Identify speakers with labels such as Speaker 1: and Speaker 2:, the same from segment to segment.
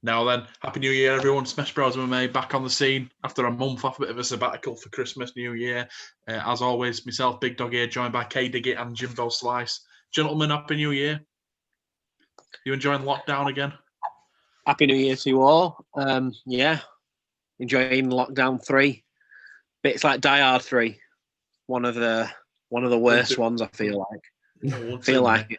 Speaker 1: Now then, Happy New Year, everyone. Smesh Bros MMA back on the scene after a month off, a bit of a sabbatical for Christmas, New Year. As always, myself, BigDawg here, joined by KDiggy and Jimbo Slice. Gentlemen, Happy New Year. You enjoying lockdown again?
Speaker 2: Happy New Year to you all. Enjoying Lockdown 3. Bits like Die Hard 3. One of the worst ones, I feel like.
Speaker 1: KDiggy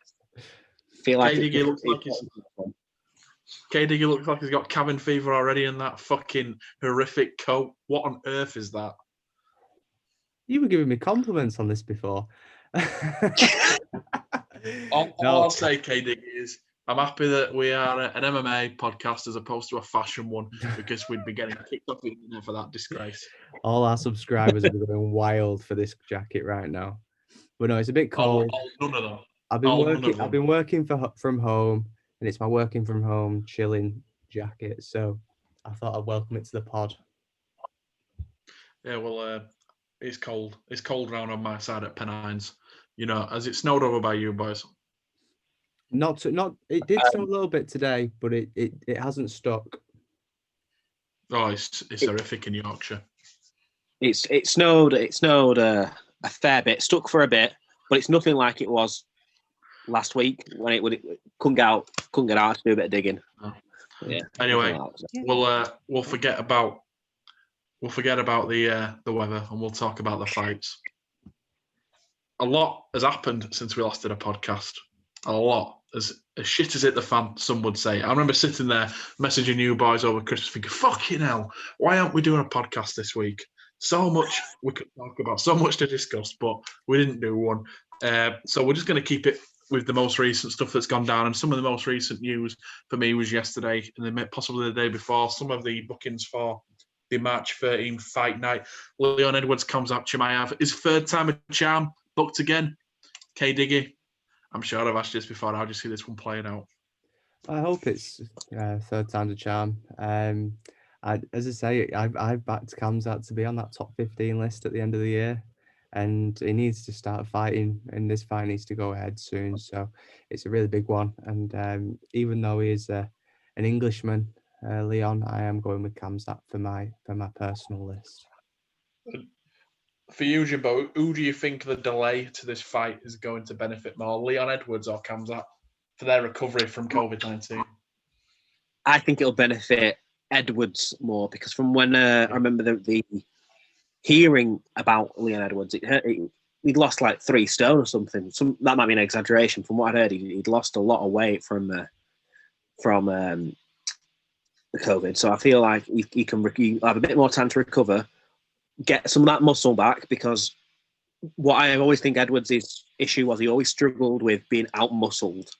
Speaker 1: looks like he's got cabin fever already in that fucking horrific coat. What on earth is that?
Speaker 3: You were giving me compliments on this before.
Speaker 1: All I'll say, KDiggy, is I'm happy that we are an MMA podcast as opposed to a fashion one, because we'd be getting kicked off the internet for that disgrace.
Speaker 3: All our subscribers are going wild for this jacket right now. But no, it's a bit cold.
Speaker 1: None of them.
Speaker 3: I've been working from home, and it's my working from home chilling jacket. So I thought I'd welcome it to the pod.
Speaker 1: Yeah, well, it's cold. It's cold round on my side at Pennines. You know, has it snowed over by you boys?
Speaker 3: Not. It did snow a little bit today, but it hasn't stuck.
Speaker 1: Oh, it's horrific in Yorkshire.
Speaker 2: It snowed a fair bit, stuck for a bit, but it's nothing like it was last week when it couldn't get out to do a bit of digging.
Speaker 1: Oh.
Speaker 2: Yeah.
Speaker 1: Anyway, we'll forget about the weather, and we'll talk about the fights. A lot has happened since we last did a podcast. A lot. As shit as hit the fan, some would say. I remember sitting there messaging you boys over Christmas thinking, fucking hell, why aren't we doing a podcast this week? So much we could talk about, so much to discuss, but we didn't do one. So we're just going to keep it with the most recent stuff that's gone down. And some of the most recent news for me was yesterday, and then possibly the day before, some of the bookings for the March 13 fight night. Leon Edwards comes up, Chimaev. His third time a charm, booked again. KDiggy, I'm sure I've asked you this before. How do you see this one playing out?
Speaker 3: I hope it's third time's a charm. As I say, I've backed Kamzat to be on that top 15 list at the end of the year, and he needs to start fighting, and this fight needs to go ahead soon. So it's a really big one. And even though he is an Englishman, Leon, I am going with Kamzat for my personal list.
Speaker 1: For you, Jimbo, who do you think the delay to this fight is going to benefit more, Leon Edwards or Kamzat, for their recovery from COVID-19?
Speaker 2: I think it'll benefit Edwards more, because from when I remember the hearing about Leon Edwards, he'd lost like 3 stone or something. That might be an exaggeration. From what I heard, he'd lost a lot of weight from the COVID. So I feel like he can have a bit more time to recover, get some of that muscle back, because what I always think Edwards' issue was, he always struggled with being out-muscled.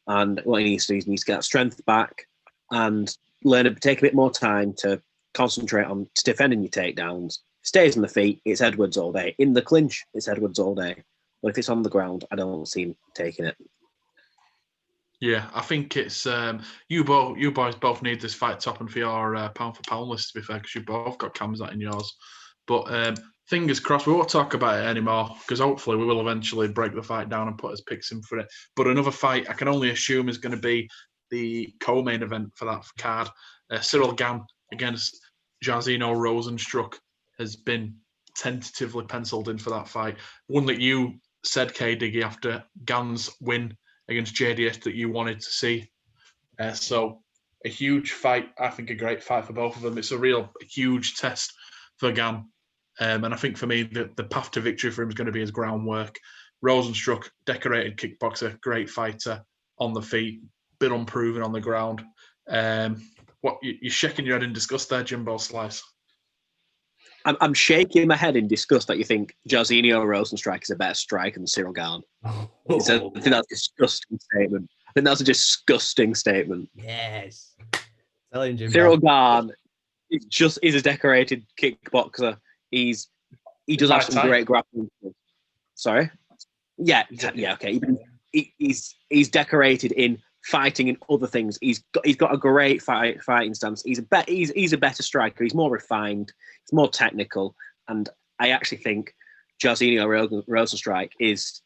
Speaker 2: And what he needs to do is he needs to get that strength back and take a bit more time to concentrate on defending your takedowns. Stays on the feet, it's Edwards all day. In the clinch, it's Edwards all day. But if it's on the ground, I don't see him taking it.
Speaker 1: Yeah, I think it's you boys both need this fight topping for your pound for pound list, to be fair, because you both got Kamzat in yours. But fingers crossed, we won't talk about it anymore, because hopefully we will eventually break the fight down and put his picks in for it. But another fight I can only assume is going to be the co-main event for that card. Cyril Gane against Jairzinho Rozenstruik has been tentatively penciled in for that fight. One that you said, KDiggy, after Gane's win against JDS, that you wanted to see. So a huge fight, I think a great fight for both of them. It's a real huge test for Gane. And I think for me, the path to victory for him is going to be his groundwork. Rozenstruik, decorated kickboxer, great fighter on the feet, bit unproven on the ground. What you're shaking your head in disgust there, Jimbo Slice?
Speaker 2: I'm shaking my head in disgust that you think Jairzinho Rozenstruik is a better striker than Cyril Gane. I think that's a disgusting statement. I think that's a disgusting statement.
Speaker 3: Yes. Telling Jimbo.
Speaker 2: Cyril Gane is a decorated kickboxer. He does have some great grappling. Sorry? Yeah, okay. He's decorated in fighting and other things. He's got a great fighting stance. He's a better striker. He's more refined. He's more technical. And I actually think Jairzinho Rozenstruik is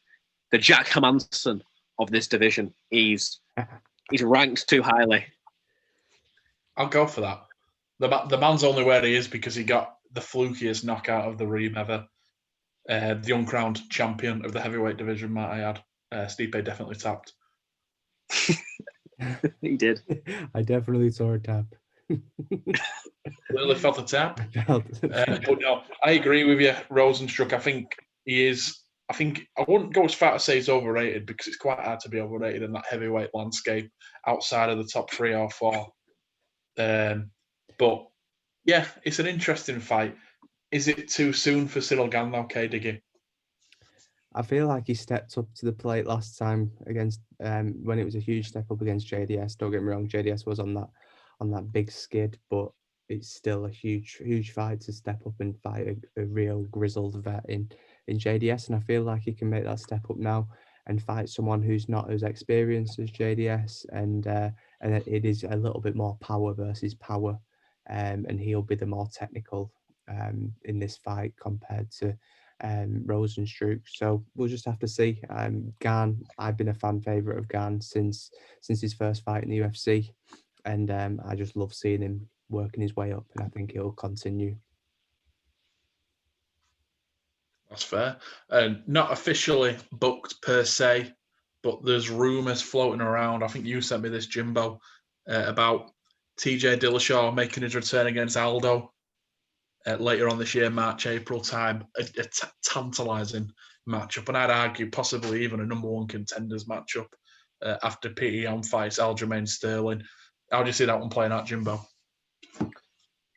Speaker 2: the Jack Hermansson of this division. He's ranked too highly.
Speaker 1: I'll go for that. The man's only where he is because he got the flukiest knockout of the Reem ever. The uncrowned champion of the heavyweight division, might I add. Stipe definitely tapped.
Speaker 2: He did.
Speaker 3: I definitely saw a tap.
Speaker 1: Clearly felt a tap.
Speaker 3: Felt-
Speaker 1: But no, I agree with you, Rosenstruck. I think he is. I think I wouldn't go as far as say he's overrated because it's quite hard to be overrated in that heavyweight landscape outside of the top 3 or 4. But yeah, it's an interesting fight. Is it too soon for Cyril Gane though, KDiggy?
Speaker 3: I feel like he stepped up to the plate last time against when it was a huge step up against JDS. Don't get me wrong, JDS was on that big skid, but it's still a huge fight to step up and fight a real grizzled vet in JDS. And I feel like he can make that step up now and fight someone who's not as experienced as JDS, and it is a little bit more power versus power, and he'll be the more technical in this fight compared to Rosenstruck. So we'll just have to see. Gane, I've been a fan favourite of Gane since his first fight in the UFC, and I just love seeing him working his way up, and I think he'll continue.
Speaker 1: That's fair. Not officially booked per se, but there's rumours floating around. I think you sent me this, Jimbo, about TJ Dillashaw making his return against Aldo later on this year, March, April time. A tantalising matchup, and I'd argue possibly even a number 1 contenders matchup after Pete Young fights Aljamain Sterling. How do you see that one playing out, Jimbo?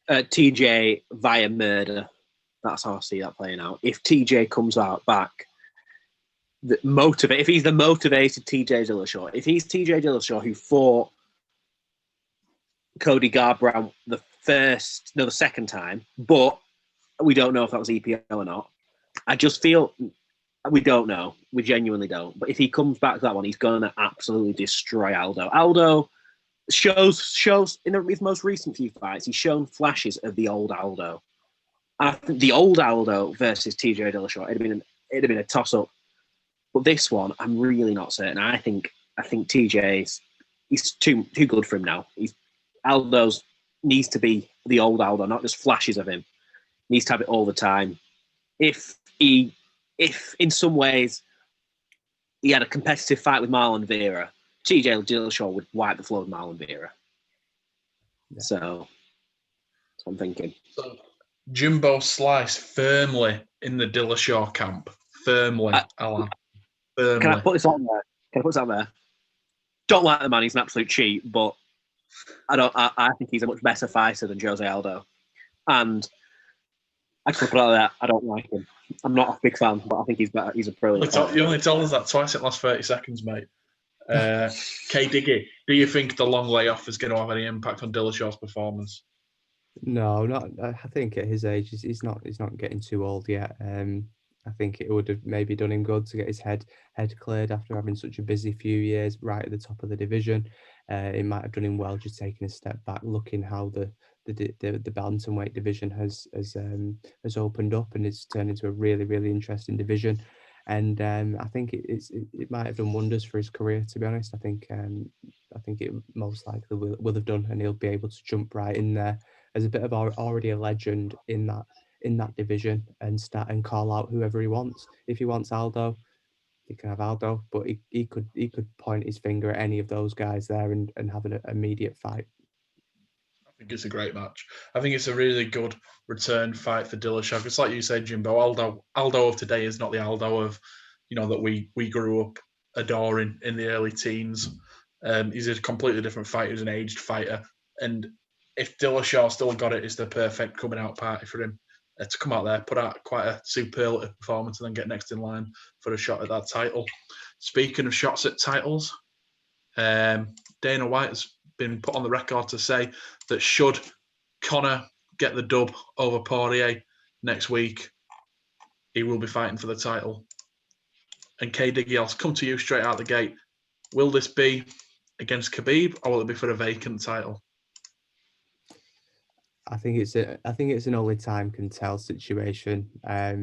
Speaker 2: TJ via murder. That's how I see that playing out. If TJ comes out back, if he's the motivated TJ Dillashaw, if he's TJ Dillashaw who fought Cody Garbrandt the second time, but we don't know if that was EPO or not. I just feel we don't know. We genuinely don't. But if he comes back to that one, he's going to absolutely destroy Aldo. Aldo shows in his most recent few fights, he's shown flashes of the old Aldo. I think the old Aldo versus TJ Dillashaw, it'd have been a toss-up. But this one, I'm really not certain. I think TJ's he's too good for him now. Aldo's needs to be the old Aldo, not just flashes of him. Needs to have it all the time. If in some ways he had a competitive fight with Marlon Vera, TJ Dillashaw would wipe the floor with Marlon Vera. Yeah. So that's what I'm thinking.
Speaker 1: So Jimbo Slice firmly in the Dillashaw camp. Firmly, Alan. Firmly.
Speaker 2: Can I put this on there? Don't like the man, he's an absolute cheat, but I think he's a much better fighter than Jose Aldo. And I just put it out there, I don't like him. I'm not a big fan, but I think he's better. He's a brilliant fighter.
Speaker 1: You only told us that twice in the last 30 seconds, mate. KDiggy, do you think the long layoff is going to have any impact on Dillashaw's performance?
Speaker 3: No, not. I think at his age, he's not getting too old yet. I think it would have maybe done him good to get his head cleared after having such a busy few years right at the top of the division. It might have done him well just taking a step back, looking how the bantamweight division has opened up and it's turned into a really, really interesting division. And I think it might have done wonders for his career, to be honest. I think it most likely will have done, and he'll be able to jump right in there as a bit of already a legend in that division and start and call out whoever he wants. If he wants Aldo, he can have Aldo, but he could point his finger at any of those guys there and have an immediate fight.
Speaker 1: I think it's a great match. I think it's a really good return fight for Dillashaw. It's like you said, Jimbo. Aldo of today is not the Aldo of that we grew up adoring in the early teens. He's a completely different fighter. He's an aged fighter, and if Dillashaw still got it, it's the perfect coming out party for him to come out there, put out quite a superlative performance, and then get next in line for a shot at that title. Speaking of shots at titles, Dana White has been put on the record to say that should Conor get the dub over Poirier next week, he will be fighting for the title. And KDiggy, I'll come to you straight out the gate. Will this be against Khabib, or will it be for a vacant title?
Speaker 3: I think it's an only time can tell situation. I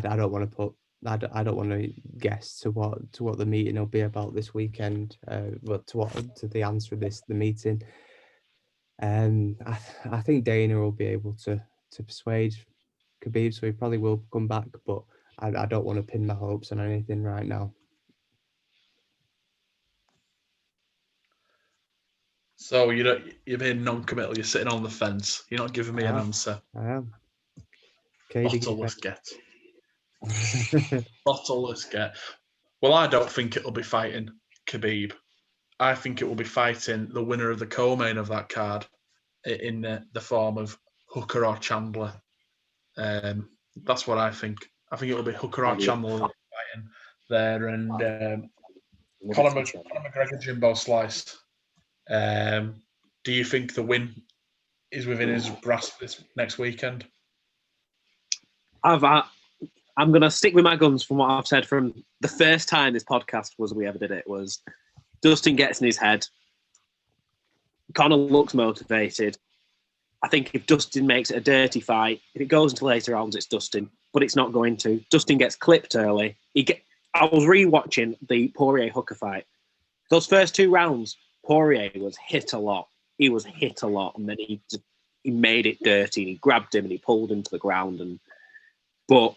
Speaker 3: don't want to guess to what the meeting will be about this weekend. To the answer of the meeting. I think Dana will be able to persuade Khabib, so he probably will come back, but I don't want to pin my hopes on anything right now.
Speaker 1: So you're being non-committal. You're sitting on the fence. You're not giving me an answer.
Speaker 3: I am.
Speaker 1: Bottleless get. Bottleless get. Well, I don't think it'll be fighting Khabib. I think it will be fighting the winner of the co-main of that card in the form of Hooker or Chandler. That's what I think. I think it will be Hooker or Chandler fighting there, and Conor McGregor, Jimbo Slice. Do you think the win is within his grasp this next weekend?
Speaker 2: I'm going to stick with my guns from what I've said from the first time this podcast we ever did it, was Dustin gets in his head. Conor looks motivated. I think if Dustin makes it a dirty fight, if it goes into later rounds, it's Dustin, but it's not going to. Dustin gets clipped early. I was re-watching the Poirier-Hooker fight. Those first 2 rounds, Poirier was hit a lot. He was hit a lot, and then he made it dirty, and he grabbed him and he pulled him to the ground. But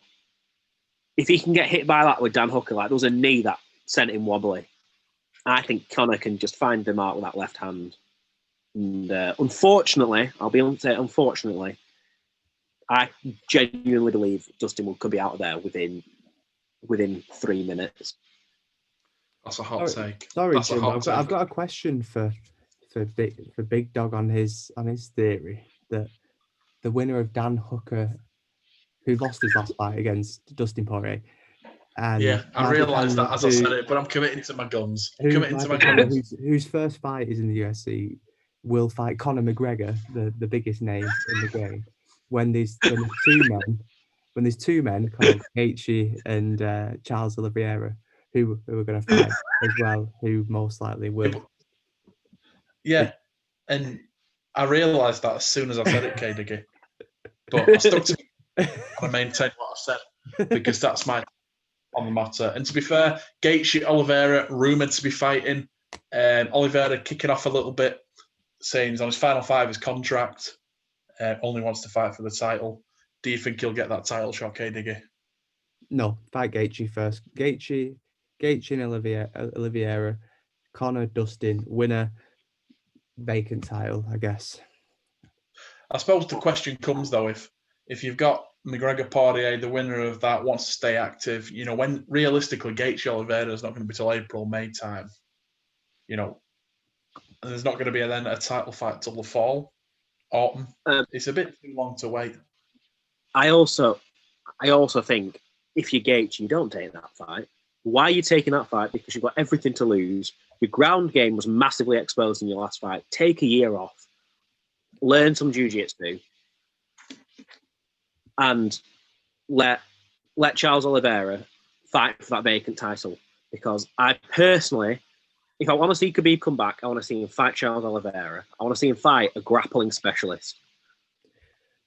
Speaker 2: if he can get hit by that with Dan Hooker, like there was a knee that sent him wobbly, I think Conor can just find the mark with that left hand. And unfortunately, I'll be able to say unfortunately, I genuinely believe Dustin could be out of there within 3 minutes.
Speaker 1: That's a hot take.
Speaker 3: Sorry, Jim. I've got a question for BigDawg on his theory that the winner of Dan Hooker, who lost his last fight against Dustin Poirier, and
Speaker 1: yeah, I realised that as I said it, but I'm committing to my guns.
Speaker 3: Whose first fight is in the UFC will fight Conor McGregor, the biggest name in the game. When there's two men called Gaethje and Charles Oliveira who are going to fight as well, who most likely will.
Speaker 1: Yeah, and I realised that as soon as I said it, KDiggy. But I stuck to it. I maintained what I said because that's my on the matter. And to be fair, Gaethje, Oliveira rumoured to be fighting. Oliveira kicking off a little bit, saying he's on his final 5 of his contract. Only wants to fight for the title. Do you think he'll get that title shot, KDiggy?
Speaker 3: No, fight Gaethje first. Gaethje and Oliveira, Conor, Dustin, winner, vacant title, I guess.
Speaker 1: I suppose the question comes though, if you've got McGregor Poirier, the winner of that, wants to stay active, when realistically Gaethje Oliveira is not going to be till April, May time, and there's not going to be then a title fight till the fall, autumn. It's a bit too long to wait.
Speaker 2: I also think if you're Gaethje, you don't take that fight. Why are you taking that fight? Because you've got everything to lose. Your ground game was massively exposed in your last fight. Take a year off. Learn some jiu-jitsu. And let Charles Oliveira fight for that vacant title. Because I personally, if I want to see Khabib come back, I want to see him fight Charles Oliveira. I want to see him fight a grappling specialist.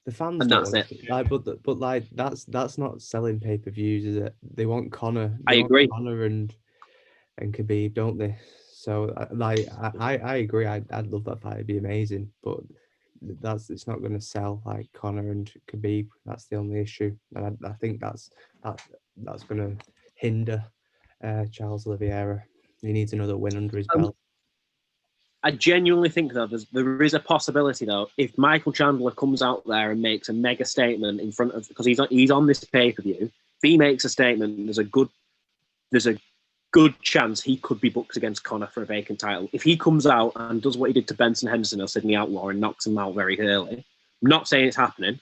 Speaker 3: The fans
Speaker 2: and
Speaker 3: don't
Speaker 2: that's it.
Speaker 3: That's not selling pay-per-views, is it? They want Conor.
Speaker 2: I agree.
Speaker 3: Conor and Khabib, don't they? So I agree. I'd love that fight. It'd be amazing, but it's not going to sell like Conor and Khabib. That's the only issue, and I think that's going to hinder Charles Oliveira. He needs another win under his belt.
Speaker 2: I genuinely think though there is a possibility though if Michael Chandler comes out there and makes a mega statement in front of, because he's on this pay-per-view. If he makes a statement, there's a good chance he could be booked against Conor for a vacant title. If he comes out and does what he did to Benson Henderson or Sydney Outlaw and knocks him out very early, I'm not saying it's happening.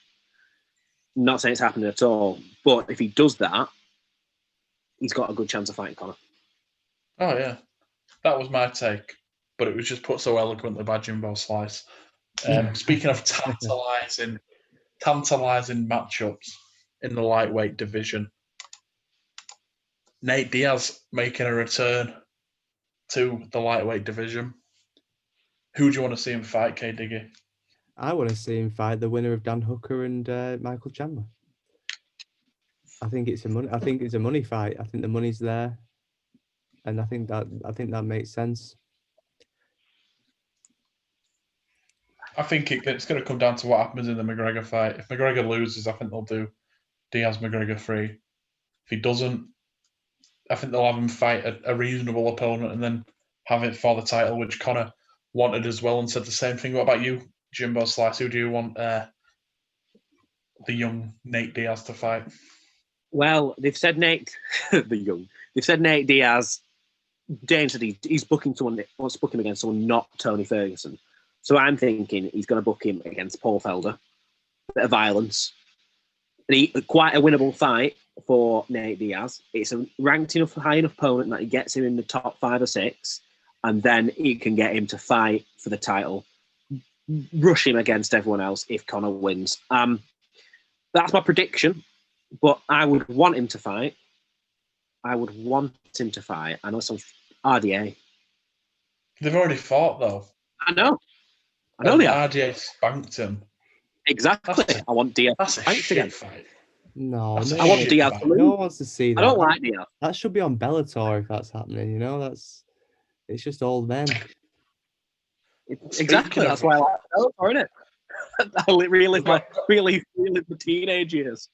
Speaker 2: I'm not saying it's happening at all. But if he does that, he's got a good chance of fighting Conor.
Speaker 1: Oh yeah, that was my take. But it was just put so eloquently by Jimbo Slice. Speaking of tantalising matchups in the lightweight division, Nate Diaz making a return to the lightweight division. Who do you want to see him fight, KDiggy?
Speaker 3: I want to see him fight the winner of Dan Hooker and Michael Chandler. I think it's a money fight. I think the money's there, and I think that makes sense.
Speaker 1: I think it's going to come down to what happens in the McGregor fight. If McGregor loses, I think they'll do Diaz McGregor 3. If he doesn't, I think they'll have him fight a reasonable opponent and then have it for the title, which Conor wanted as well and said the same thing. What about you, Jimbo Slice? Who do you want the young Nate Diaz to fight?
Speaker 2: Well, they've said Nate, They've said Nate Diaz. Dane said he's booking someone, wants to book him against someone not Tony Ferguson. So I'm thinking he's going to book him against Paul Felder. Bit of violence. Quite a winnable fight for Nate Diaz. It's a ranked enough, high enough opponent that he gets him in the top 5 or 6, and then he can get him to fight for the title. Rush him against everyone else if Conor wins. That's my prediction, but I would want him to fight. I know some RDA.
Speaker 1: They've already fought, though.
Speaker 2: I know they have.
Speaker 1: RDA spanked him.
Speaker 2: Exactly. I want Diaz
Speaker 1: That's
Speaker 2: to
Speaker 1: a
Speaker 2: fight
Speaker 1: shit
Speaker 2: again.
Speaker 1: fight.
Speaker 3: No,
Speaker 2: I want Diaz to lose.
Speaker 3: No one wants to see that.
Speaker 2: I don't like Diaz.
Speaker 3: That should be on Bellator if that's happening. It's just old men.
Speaker 2: Exactly. That's why I like Bellator, isn't it? I relive the teenage years.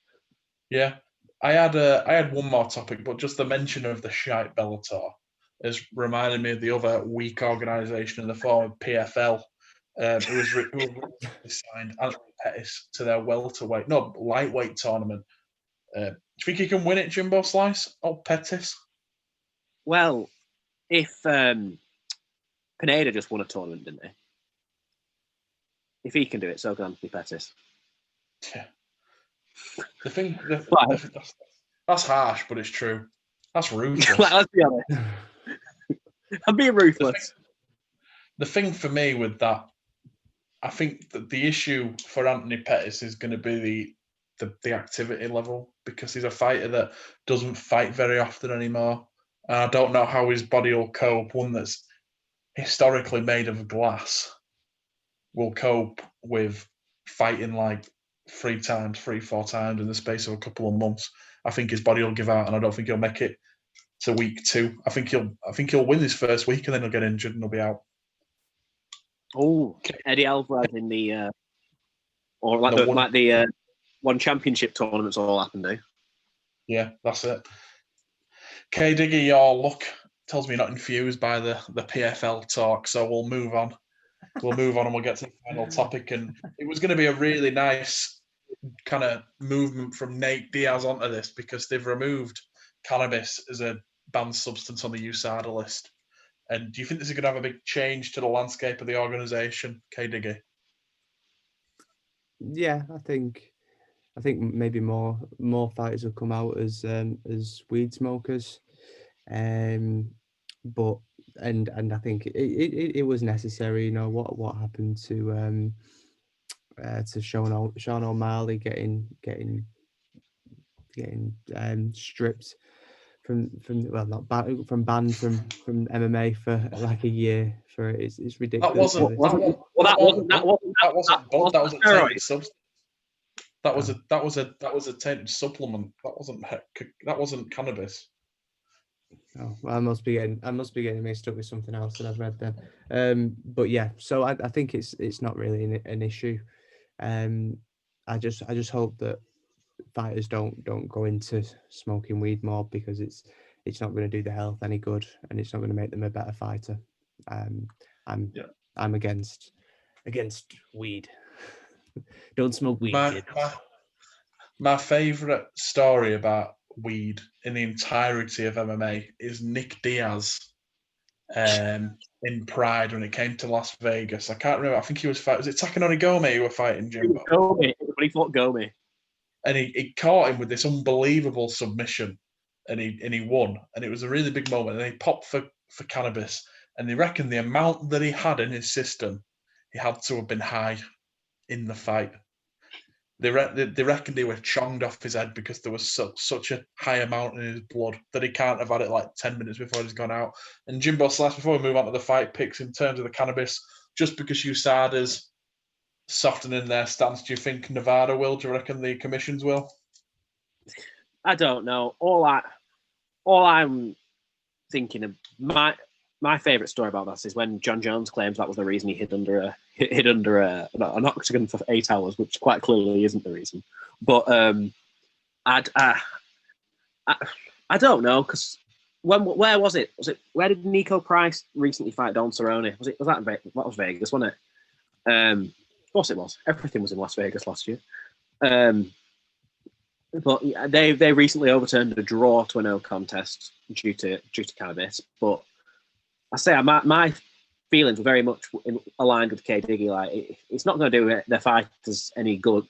Speaker 1: Yeah. I had one more topic, but just the mention of the shite Bellator has reminded me of the other weak organisation in the form of PFL, who was signed Anthony Pettis to their lightweight tournament. Do you think he can win it, Jimbo Slice? Oh, Pettis?
Speaker 2: Well, if Pineda just won a tournament, didn't he? If he can do it, so can Anthony Pettis.
Speaker 1: Yeah. That's harsh, but it's true. That's ruthless.
Speaker 2: Let's be honest. I'm being ruthless.
Speaker 1: The thing for me with that, I think that the issue for Anthony Pettis is going to be the activity level, because he's a fighter that doesn't fight very often anymore. And I don't know how his body will cope. One that's historically made of glass will cope with fighting like 4 times in the space of a couple of months. I think his body will give out, and I don't think he'll make it to week 2. I think he'll win his first week, and then he'll get injured and he'll be out.
Speaker 2: Oh, Eddie Alvarez in the one championship tournaments all happened, eh?
Speaker 1: Yeah, that's it. KDiggy, your luck tells me you're not infused by the PFL talk, so we'll move on. And we'll get to the final topic. And it was going to be a really nice kind of movement from Nate Diaz onto this, because they've removed cannabis as a banned substance on the USADA list. And do you think this is going to have a big change to the landscape of the organisation, KDiggy?
Speaker 3: Yeah, I think maybe more fighters will come out as weed smokers, but I think it was necessary. You know what happened to Sean O'Malley getting stripped from banned from MMA for like a year. For it's ridiculous.
Speaker 1: That was a tainted supplement. That wasn't cannabis.
Speaker 3: Oh, well, I must be getting mixed up with something else that I've read then. But yeah, so I think it's not really an issue. I just hope that fighters don't go into smoking weed more, because it's not going to do the health any good, and it's not going to make them a better fighter. I'm against weed. Don't smoke weed, kid.
Speaker 1: My favourite story about weed in the entirety of MMA is Nick Diaz in Pride when it came to Las Vegas. I can't remember. I think he was fighting. Was it Takanori Gomez who were fighting Jimbo?
Speaker 2: Gomez. He fought Gomez.
Speaker 1: And he caught him with this unbelievable submission, and he won. And it was a really big moment. And he popped for cannabis. And they reckon the amount that he had in his system, he had to have been high in the fight. They reckon they were chonged off his head because there was such a high amount in his blood that he can't have had it like 10 minutes before he's gone out. And Jimbo Slash, before we move on to the fight picks, in terms of the cannabis, just because USADA's softening their stance, do you think Nevada will? Do you reckon the commissions will?
Speaker 2: I don't know. All I'm thinking of my favourite story about that is when John Jones claims that was the reason he hid under an octagon for 8 hours, which quite clearly isn't the reason. But I don't know, because where was it? Where did Nico Price recently fight Don Cerrone? Was that was Vegas, wasn't it? Of course it was. Everything was in Las Vegas last year. But they recently overturned a draw to a no contest due to cannabis. But I say my feelings were very much aligned with KDiggy. Like it's not going to do their fighters any good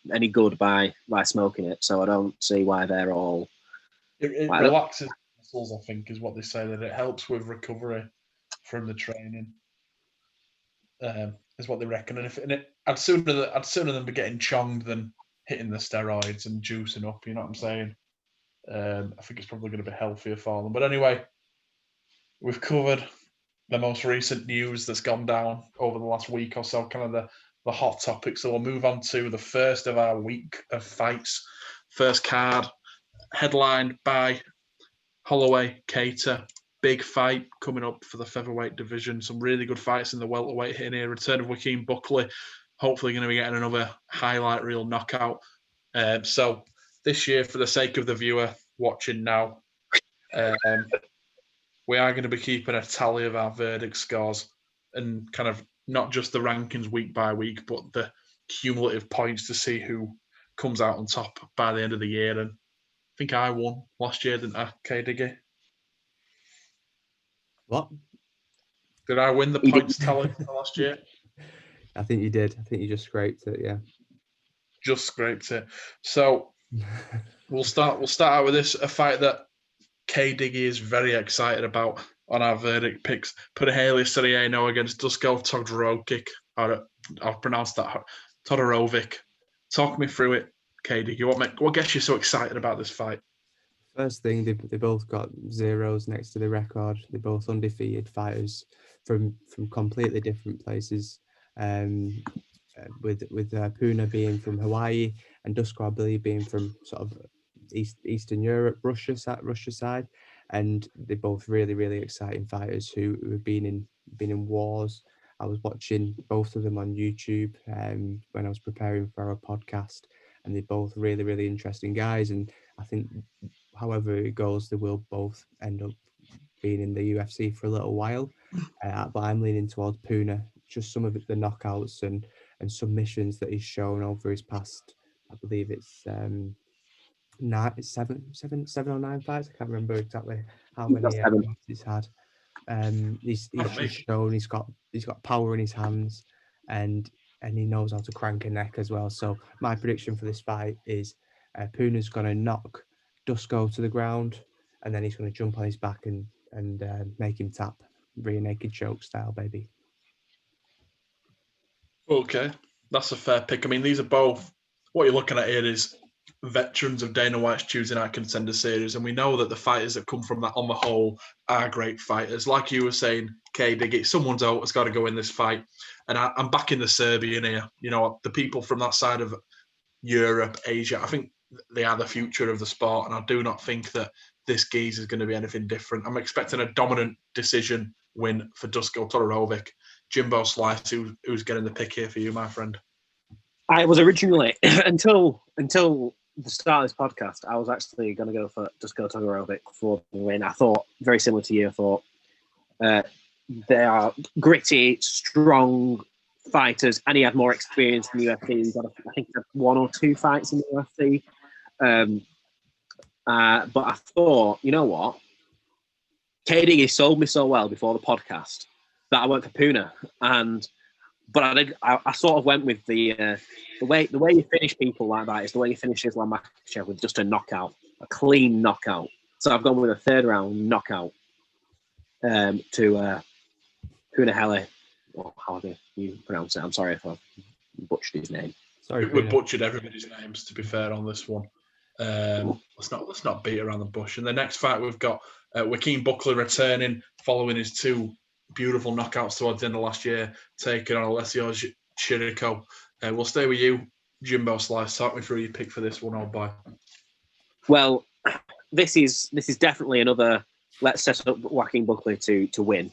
Speaker 2: by smoking it. So I don't see why they're all.
Speaker 1: It relaxes muscles, I think, is what they say, that it helps with recovery from the training. Is what they reckon, and I'd sooner them be getting chonged than hitting the steroids and juicing up. You know what I'm saying? I think it's probably going to be healthier for them. But anyway, we've covered the most recent news that's gone down over the last week or so, kind of the hot topics. So we'll move on to the first of our week of fights. First card, headlined by Holloway Kattar. Big fight coming up for the featherweight division. Some really good fights in the welterweight hitting here. Return of Joaquin Buckley. Hopefully going to be getting another highlight reel knockout. So this year, for the sake of the viewer watching now, we are going to be keeping a tally of our verdict scores and kind of not just the rankings week by week, but the cumulative points to see who comes out on top by the end of the year. And I think I won last year, didn't I, KDiggy?
Speaker 3: What?
Speaker 1: Did I win the points tally last year?
Speaker 3: I think you did. I think you just scraped it, yeah.
Speaker 1: Just scraped it. So we'll start out with this, a fight that KDiggy is very excited about on our verdict picks. Pudihale Soriano against Dusko Todorovic. I've pronounced that. Todorovic. Talk me through it, KDiggy. What gets you so excited about this fight?
Speaker 3: First thing, they both got zeros next to the record. They're both undefeated fighters from completely different places. With Puna being from Hawaii and Dusko, I believe, being from sort of Eastern Europe, Russia side, and they're both really, really exciting fighters who have been in wars. I was watching both of them on YouTube when I was preparing for our podcast, and they're both really, really interesting guys. And I think, however it goes, they will both end up being in the UFC for a little while. But I'm leaning towards Puna. Just some of the knockouts and submissions that he's shown over his past, I believe it's 7 or 9 fights. I can't remember exactly how many he's had. He's just shown he's got power in his hands, and he knows how to crank a neck as well. So my prediction for this fight is Puna's going to knock Dusko to the ground, and then he's going to jump on his back and make him tap, rear naked choke style, baby.
Speaker 1: Okay, that's a fair pick. I mean, these are both, what you're looking at here is veterans of Dana White's Tuesday Night Contender Series, and we know that the fighters that come from that on the whole are great fighters. Like you were saying, KDiggy, someone's out has got to go in this fight, and I'm backing the Serbian here. You know, the people from that side of Europe, Asia, I think they are the future of the sport, and I do not think that this geese is going to be anything different. I'm expecting a dominant decision win for Dusko Todorovic. Jimbo Slice, who's getting the pick here for you, my friend?
Speaker 2: I was originally, until the start of this podcast, I was actually going to go for Dusko Todorovic for the win. I thought, very similar to you, I thought they are gritty, strong fighters, and he had more experience in the UFC. He's got, I think, 1 or 2 fights in the UFC. But I thought, you know what? KDiggy sold me so well before the podcast that I went for Puna, but I sort of went with the way you finish people like that is the way you finish Islam Makhachev with just a knockout, a clean knockout. So I've gone with a 3rd round knockout to Pudihale. Or however you pronounce it. I'm sorry if I butchered his name.
Speaker 1: Sorry, we butchered everybody's names, to be fair, on this one. Let's not beat around the bush. And the next fight we've got Joaquin Buckley returning following his 2 beautiful knockouts towards the end of last year, taking on Alessio Chirico. We'll stay with you, Jimbo Slice. Talk me through your pick for this one, old boy.
Speaker 2: Well, this is definitely another. Let's set up Joaquin Buckley to win.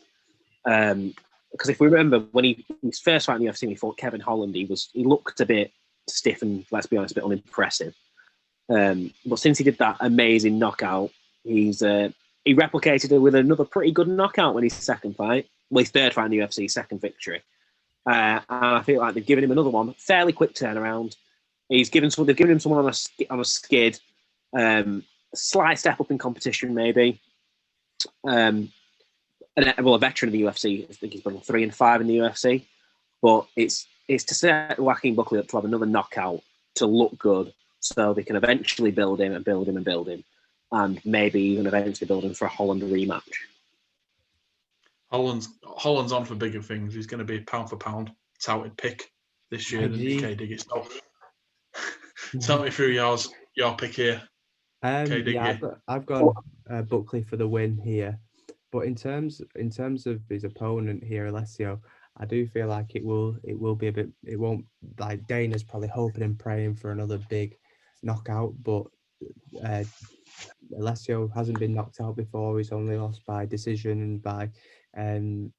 Speaker 2: Because if we remember when his first fight in the UFC, he fought Kevin Holland. He looked a bit stiff and, let's be honest, a bit unimpressive. But since he did that amazing knockout, he replicated it with another pretty good knockout when his second fight, well, his third fight in the UFC, second victory. And I feel like they've given him another one, fairly quick turnaround. They've given him someone on a skid, slight step up in competition maybe. A veteran of the UFC. I think he's been 3-5 in the UFC, but it's to set Joaquin Buckley up to have another knockout to look good, so they can eventually build him, and maybe even eventually build him for a Holland rematch.
Speaker 1: Holland's on for bigger things. He's going to be pound for pound touted pick this year than KDiggy. Tell me through your pick here.
Speaker 3: Yeah, I've got Buckley for the win here, but in terms of his opponent here, Alessio, I do feel like it will be a bit. It won't, like, Dana's probably hoping and praying for another big knockout, but Alessio hasn't been knocked out before. He's only lost by decision and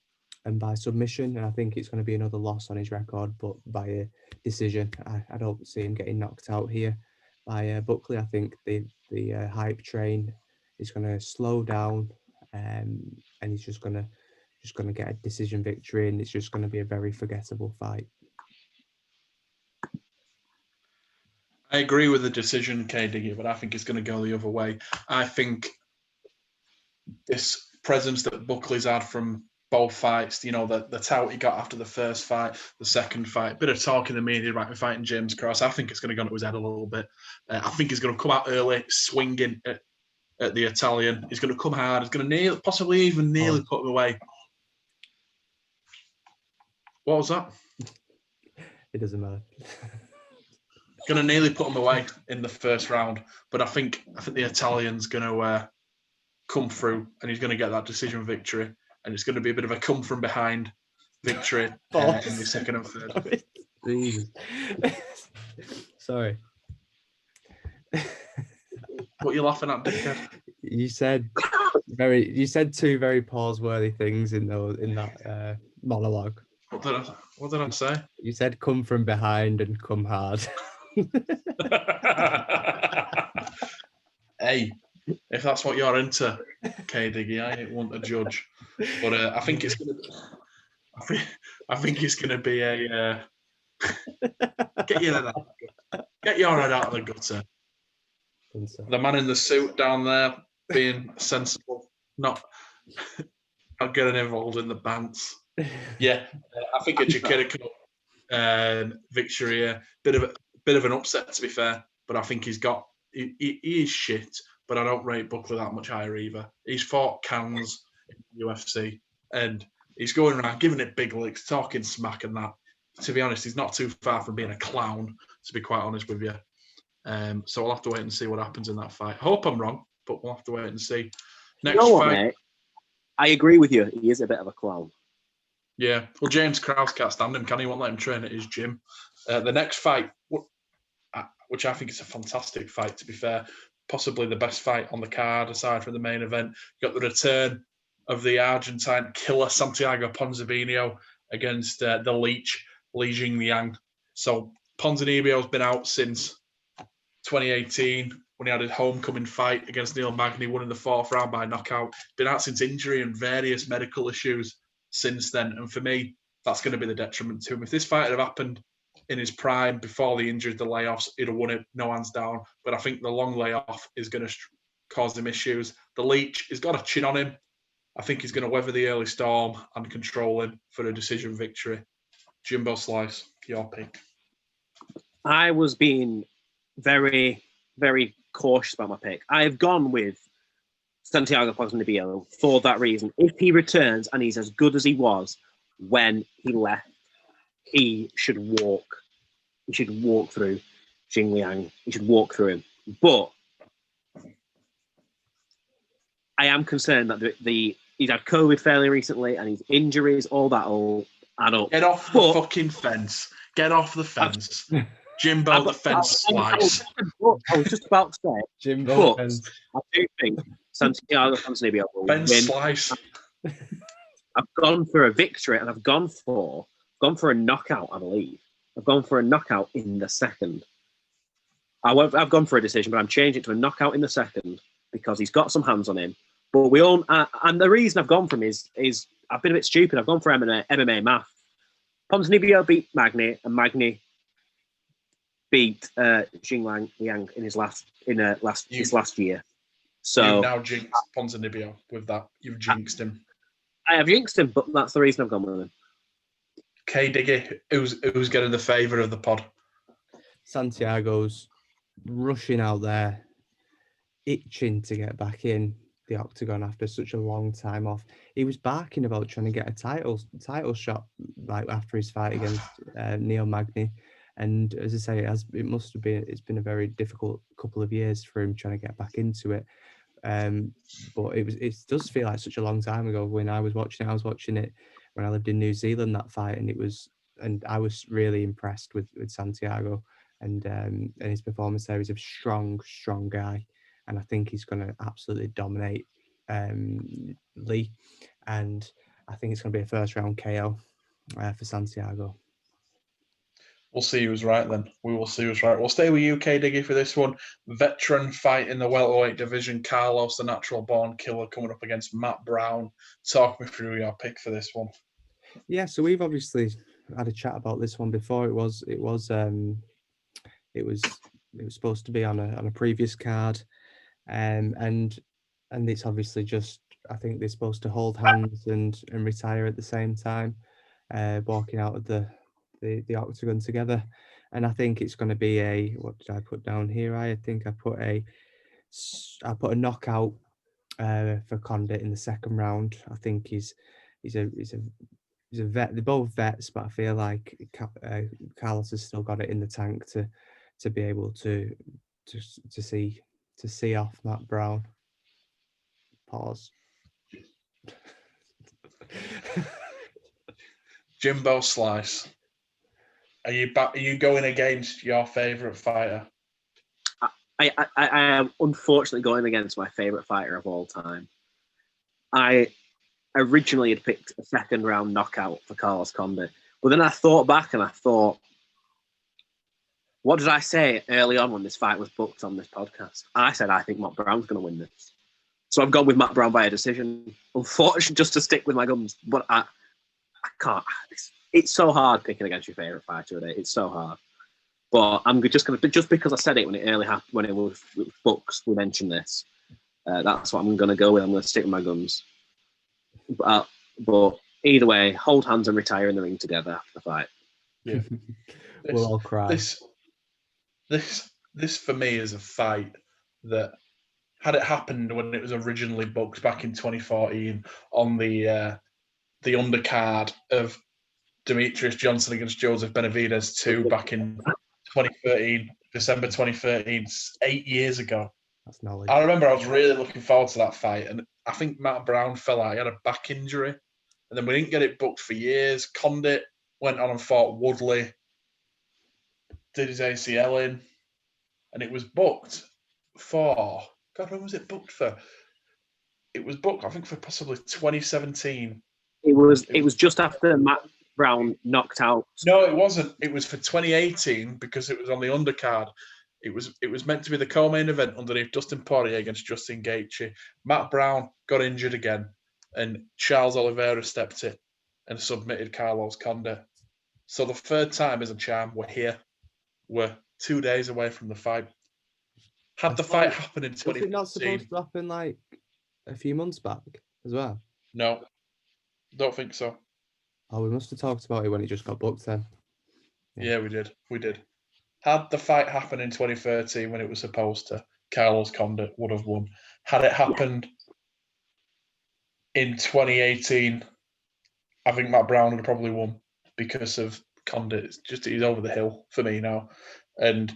Speaker 3: by submission, and I think it's going to be another loss on his record, but by a decision. I don't see him getting knocked out here by Buckley. I think the hype train is going to slow down, and he's just going to get a decision victory, and it's just going to be a very forgettable fight.
Speaker 1: I agree with the decision, KDiggy, but I think it's going to go the other way. I think this presence that Buckley's had from both fights, you know, the tout he got after the first fight, the second fight, bit of talk in the media about him fighting James Cross. I think it's going to go into his head a little bit. I think he's going to come out early, swinging at the Italian. He's going to come hard. He's going to possibly even nearly put him away. What was that?
Speaker 3: It doesn't matter.
Speaker 1: Going to nearly put him away in the first round, but I think the Italian's going to come through, and he's going to get that decision victory, and it's going to be a bit of a come from behind victory in the second and third.
Speaker 3: Jesus. Sorry.
Speaker 1: What are you laughing at, dickhead?
Speaker 3: You said two very pause-worthy things in that monologue.
Speaker 1: What did I say?
Speaker 3: You said come from behind and come hard.
Speaker 1: Hey, if that's what you're into, KDiggy, I ain't want to judge, but I think it's gonna be. I think it's gonna be a get your head out of the gutter. The man in the suit down there being sensible, not getting involved in the bants. Yeah, I think a Chikiriko victory here. Bit of an upset, to be fair, but I think he is shit, but I don't rate Buckley that much higher either. He's fought cans in the UFC, and he's going around giving it big licks, talking smack and that. To be honest, he's not too far from being a clown, to be quite honest with you. So we'll have to wait and see what happens in that fight. I hope I'm wrong, but we'll have to wait and see. Next fight. Mate?
Speaker 2: I agree with you. He is a bit of a clown.
Speaker 1: Yeah. Well, James Krause can't stand him, can he? Won't let him train at his gym. The next fight, which I think is a fantastic fight, to be fair, possibly the best fight on the card aside from the main event. You got the return of the Argentine killer Santiago Ponzinibbio against the Leech, Li Jingliang. So Ponzinibbio's been out since 2018 when he had his homecoming fight against Neil Magny, won in the fourth round by knockout. Been out since injury and various medical issues since then. And for me, that's going to be the detriment to him. If this fight had happened in his prime before the injuries, the layoffs, he'd have won it, no hands down. But I think the long layoff is going to cause him issues. The Leech, he's got a chin on him. I think he's going to weather the early storm and control him for a decision victory. Jimbo Slice, your pick.
Speaker 2: I was being very, very cautious about my pick. I have gone with Santiago Ponzinibbio for that reason. If he returns and he's as good as he was when he left, he should walk. He should walk through Jingliang. He should walk through him. But I am concerned that he's had COVID fairly recently, and his injuries, all that will add up.
Speaker 1: Get off the fucking fence. Get off the fence. Jimbo the fence slice.
Speaker 2: I was just about to say,
Speaker 3: Jimbo
Speaker 2: but I do think Santiago Ponzinibbio will
Speaker 1: fence
Speaker 2: win.
Speaker 1: Slice.
Speaker 2: I've gone for a victory, and I've gone for a knockout, I believe. I've gone for a knockout in the second. I've gone for a decision, but I'm changing it to a knockout in the second because he's got some hands on him. But and the reason I've gone for him is I've been a bit stupid. I've gone for MMA math. Ponzinibbio beat Magny, and Magny beat Xing Liang in his last year. So
Speaker 1: you've now jinxed Ponzinibbio with that. You've jinxed him.
Speaker 2: I have jinxed him, but that's the reason I've gone with him.
Speaker 1: KDiggy, who's getting the favour of the pod?
Speaker 3: Santiago's rushing out there, itching to get back in the octagon after such a long time off. He was barking about trying to get a title shot like after his fight against Neil Magny. And as I say, it's been a very difficult couple of years for him trying to get back into it. But it does feel like such a long time ago when I was watching it when I lived in New Zealand, that fight, and I was really impressed with Santiago and his performance there. He's a strong guy, and I think he's going to absolutely dominate Lee, and I think it's going to be a first round KO for Santiago.
Speaker 1: We'll see who's right then. We will see who's right. We'll stay with you, KDiggy, for this one. Veteran fight in the welterweight division. Carlos, the natural born killer, coming up against Matt Brown. Talk me through your pick for this one.
Speaker 3: Yeah, so we've obviously had a chat about this one before. It was supposed to be on a previous card, and it's obviously just, I think they're supposed to hold hands and retire at the same time, walking out of the octagon together. And I think it's going to be what did I put down here? I think I put a knockout for Condit in the second round. I think he's a vet. They're both vets, but I feel like Carlos has still got it in the tank to be able to see off Matt Brown. Pause.
Speaker 1: Jimbo Slice. Are you going against your favourite fighter?
Speaker 2: I am unfortunately going against my favourite fighter of all time. I originally had picked a second round knockout for Carlos Condit, but then I thought back and I thought, what did I say early on when this fight was booked on this podcast? I said I think Matt Brown's going to win this. So I've gone with Matt Brown by a decision. Unfortunately, just to stick with my guns, but I can't. It's so hard picking against your favourite fighter today. It's so hard. But I'm just because I said it when it was booked, we mentioned this. That's what I'm going to go with. I'm going to stick with my guns. But either way, hold hands and retire in the ring together after the fight.
Speaker 1: Yeah,
Speaker 3: We'll all cry.
Speaker 1: This for me is a fight that, had it happened when it was originally booked back in 2014 on the undercard of Demetrius Johnson against Joseph Benavidez 2 back in 2013, December 2013, 8 years ago.
Speaker 3: That's knowledge.
Speaker 1: I remember I was really looking forward to that fight, and I think Matt Brown fell out. He had a back injury, and then we didn't get it booked for years. Condit went on and fought Woodley, did his ACL in, and it was booked for, God, when was it booked for? It was booked, I think, for possibly 2017.
Speaker 2: It was just after Matt Brown knocked out.
Speaker 1: No, it wasn't. It was for 2018 because it was on the undercard. It was meant to be the co-main event underneath Dustin Poirier against Justin Gaethje. Matt Brown got injured again, and Charles Oliveira stepped in and submitted Carlos Condit. So the third time is a charm. We're here. We're 2 days away from the fight. Had the fight happened in 2015.
Speaker 3: Was it not supposed to happen like a few months back as well?
Speaker 1: No, don't think so.
Speaker 3: Oh, we must have talked about it when it just got booked then.
Speaker 1: Yeah, we did. Had the fight happened in 2013 when it was supposed to, Carlos Condit would have won. Had it happened in 2018, I think Matt Brown would have probably won because of Condit. He's over the hill for me now. And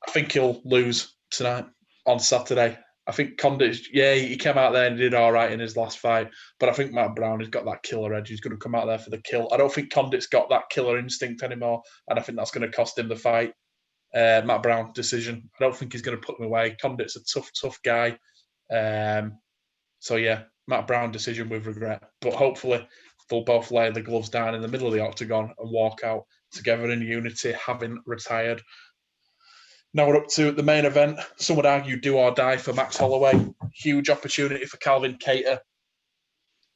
Speaker 1: I think he'll lose tonight on Saturday. I think Condit, he came out there and did all right in his last fight, but I think Matt Brown has got that killer edge. He's going to come out there for the kill. I don't think Condit's got that killer instinct anymore, and I think that's going to cost him the fight. Matt Brown decision. I don't think he's going to put him away. Condit's a tough guy. So yeah, Matt Brown decision with regret. But hopefully they'll both lay the gloves down in the middle of the octagon and walk out together in unity, having retired. Now we're up to the main event. Some would argue do or die for Max Holloway. Huge opportunity for Calvin Kattar.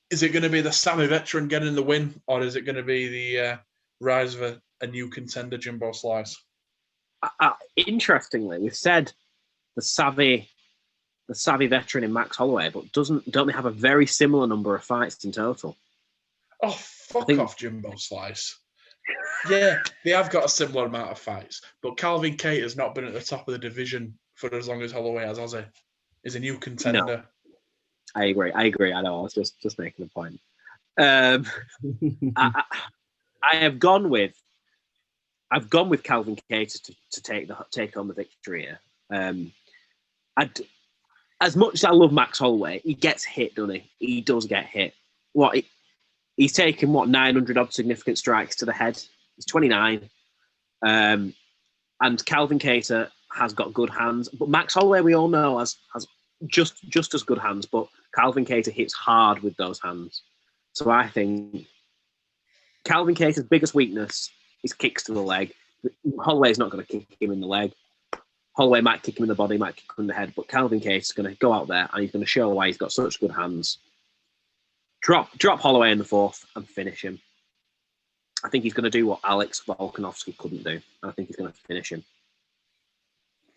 Speaker 1: Is it going to be the savvy veteran getting the win, or is it going to be the rise of a new contender, Jimbo Slice?
Speaker 2: Interestingly, we've said the savvy veteran in Max Holloway, but don't they have a very similar number of fights in total?
Speaker 1: Oh, fuck off, Jimbo Slice. Yeah, they have got a similar amount of fights, but Calvin Kattar's not been at the top of the division for as long as Holloway has he? He's a new contender.
Speaker 2: No, I agree. I know. I was just making a point. I have gone with Calvin Kattar to take on the victory here. As much as I love Max Holloway, he gets hit, doesn't he? He does get hit. He's taken 900 odd significant strikes to the head. He's 29, and Calvin Kattar has got good hands. But Max Holloway, we all know, has just as good hands. But Calvin Kattar hits hard with those hands. So I think Calvin Kattar's biggest weakness is kicks to the leg. Holloway's not going to kick him in the leg. Holloway might kick him in the body, might kick him in the head, but Calvin Kattar's going to go out there and he's going to show why he's got such good hands. Drop Holloway in the fourth and finish him. I think he's going to do what Alex Volkanovski couldn't do. I think he's going to finish him.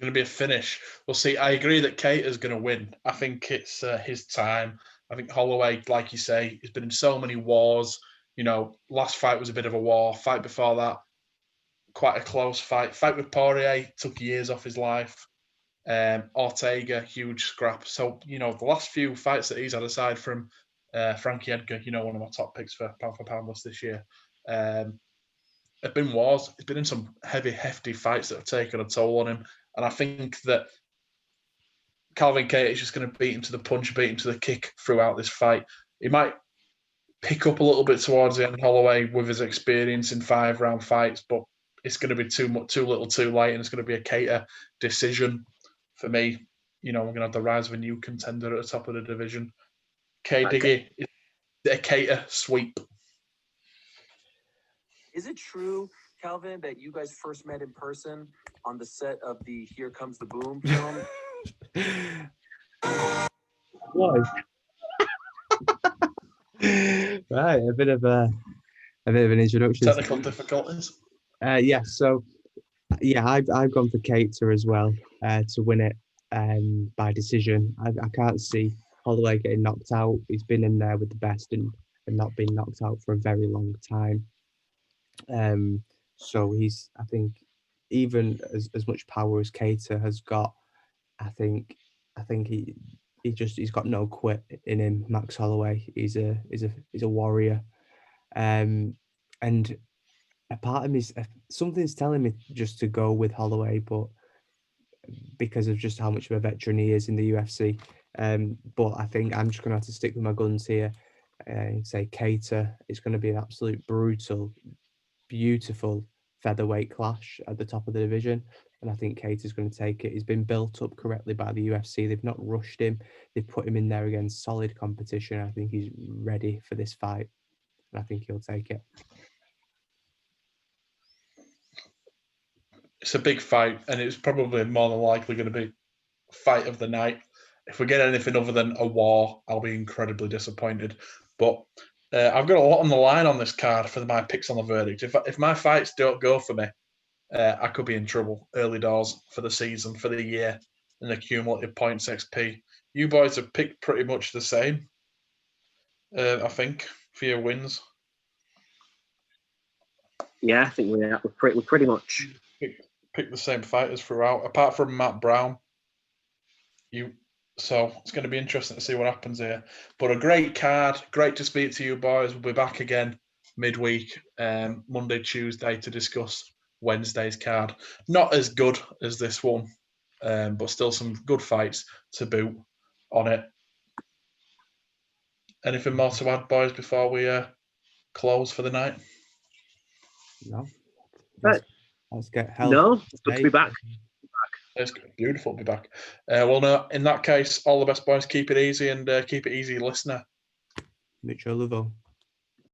Speaker 1: Going to be a finish. Well, see, I agree that Kattar's going to win. I think it's his time. I think Holloway, like you say, has been in so many wars. You know, last fight was a bit of a war. Fight before that, quite a close fight. Fight with Poirier took years off his life. Ortega, huge scrap. So, you know, the last few fights that he's had, aside from Frankie Edgar, you know, one of my top picks for pound list this year, have been wars. He's been in some heavy, hefty fights that have taken a toll on him. And I think that Calvin Kattar is just going to beat him to the punch, beat him to the kick throughout this fight. He might pick up a little bit towards the end, Holloway, with his experience in 5-round fights, but it's going to be too little, too late, and it's going to be a Kattar decision for me. You know, we're going to have the rise of a new contender at the top of the division. KDiggy, is it a Kattar sweep?
Speaker 4: Is it true, Calvin, that you guys first met in person on the set of the Here Comes the Boom film?
Speaker 3: What? Right, a bit of an introduction.
Speaker 1: Technical difficulties.
Speaker 3: So I've gone for Kattar as well to win it by decision. I can't see Holloway getting knocked out. He's been in there with the best and not been knocked out for a very long time. So I think even as much power as Kattar has got, I think he's got no quit in him. Max Holloway, he's a warrior, and a part of me something's telling me just to go with Holloway, but because of just how much of a veteran he is in the UFC. But I think I'm just going to have to stick with my guns here and say Kattar. It's going to be an absolute brutal, beautiful featherweight clash at the top of the division. And I think Kattar's going to take it. He's been built up correctly by the UFC. They've not rushed him. They've put him in there against solid competition. I think he's ready for this fight. And I think he'll take it.
Speaker 1: It's a big fight, and it's probably more than likely going to be fight of the night. If we get anything other than a war, I'll be incredibly disappointed. But I've got a lot on the line on this card for my picks on the verdict. If my fights don't go for me, I could be in trouble early doors for the season, for the year, and the cumulative points XP. You boys have picked pretty much the same, I think, for your wins.
Speaker 2: Yeah, I think we're pretty much
Speaker 1: pick the same fighters throughout, apart from Matt Brown. So it's going to be interesting to see what happens here. But a great card. Great to speak to you boys. We'll be back again midweek, Monday, Tuesday, to discuss Wednesday's card. Not as good as this one, but still some good fights to boot on it. Anything more to add, boys, before we close for the night?
Speaker 3: No.
Speaker 2: Let's
Speaker 3: get health.
Speaker 2: No, it's good to be back.
Speaker 1: It's beautiful to be back. Well, no, in that case, all the best, boys. Keep it easy and keep it easy, listener.
Speaker 3: Mucho luvo.